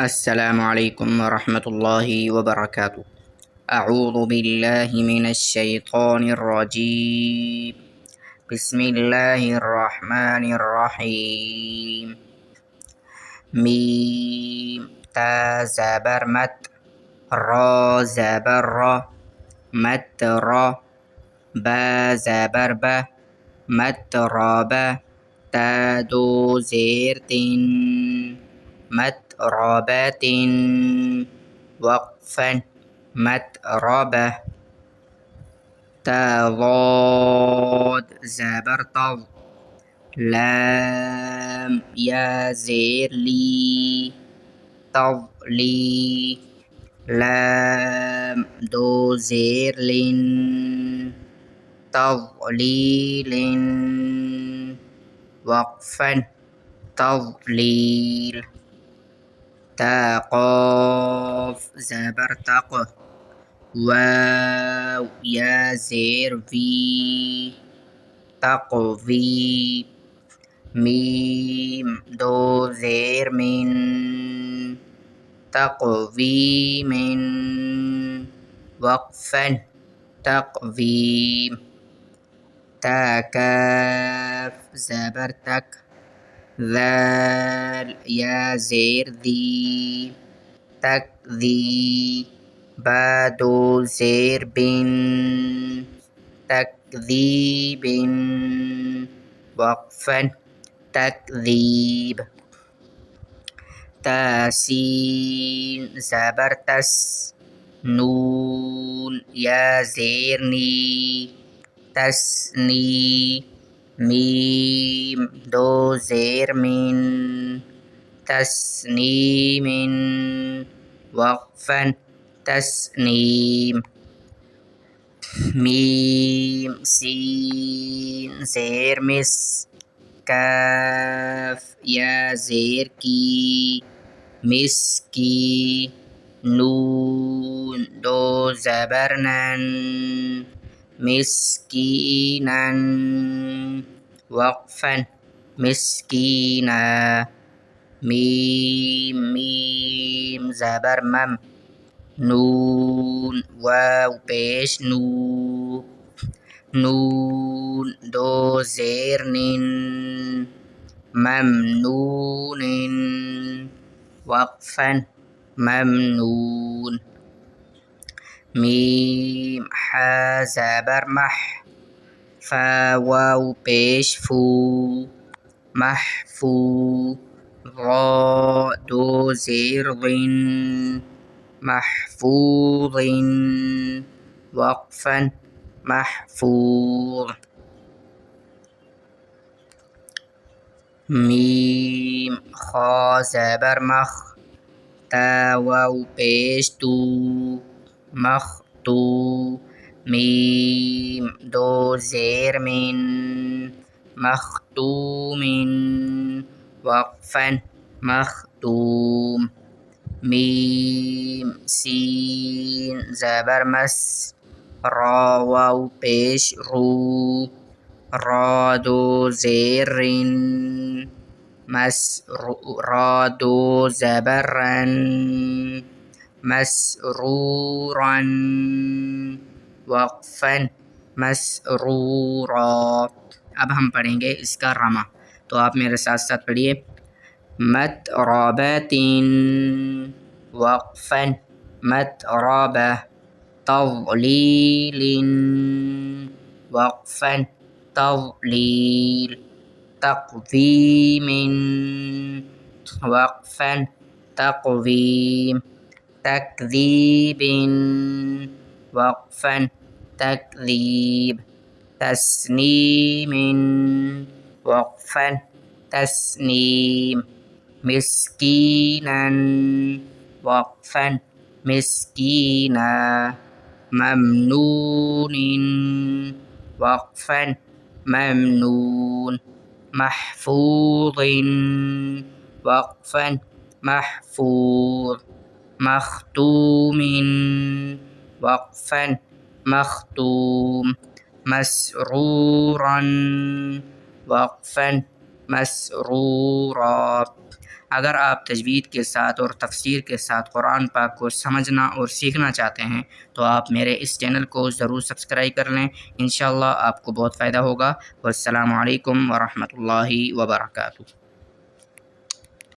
السلام علیکم ورحمۃ اللہ وبرکاتہ۔ اعوذ باللہ من الشیطان الرجیم، بسم اللہ الرحمن الرحیم۔ میم تا زبر مت، را زبر را، مت را، با زبر با، مت را با، تا دو زیر تین، مت رابط وقفا متربة، تا ضاد زبر تض، لام یا زیر لی، تضلی، لام دو زیر لن، تضلیل، وقفا تضلیل، تا قاف زبر تق، واو یا زیر وی، تقوی، میم دو زیر من، تقویم، وقفا تقویم، تا کاف زبر تک، ذال یا زیر ذی، تکذی، با دو زیر بن، تکذیب، وقفا تکذیب، تا سین زبر تس، نون یا زیر نی، تسنی، میم دو زیر من، تسنیم، وقفا تسنیم، میم سین زیر مس، کاف یا زیر کی، مسکی، نون دو زبر نن، مسکینا، وقفا مسکینا، میم زبر مم، نون واو پیش نو، نون دو زیر نن، ممنون، وقفا ممنون، میم حا زبر مح، فا واو پیش فو، محفو، ضا دو زیر ضن، محفوظ، وقفا محفوظ، میم خا زبر مخ، تا واو پیش تو، مختو، میم دو زیر من، مختوم، وقفا مختوم، میم سین زبر مس، را واو پیش رو، را دو زیر رن، را دو زبر رن، مسرورا، وقفا مسرورا۔ اب ہم پڑھیں گے اس کا رما، تو آپ میرے ساتھ ساتھ پڑھیے، متربة، وقفا متربة، تضليل، وقفا تضليل، تقويم، وقفا تقويم، تكذيب، وقفا تكذيب، تسنيم، وقفا تسنيم، مسكينا، وقفا مسكينا، ممنون، وقفا ممنون، محفوظ، وقفا محفوظ، مختوم، وقفا مختوم، مسرورا، وقفا مسرورا، اگر آپ تجوید کے ساتھ اور تفسیر کے ساتھ قرآن پاک کو سمجھنا اور سیکھنا چاہتے ہیں تو آپ میرے اس چینل کو ضرور سبسکرائب کر لیں، انشاءاللہ آپ کو بہت فائدہ ہوگا۔ والسلام علیکم ورحمۃ اللہ وبرکاتہ۔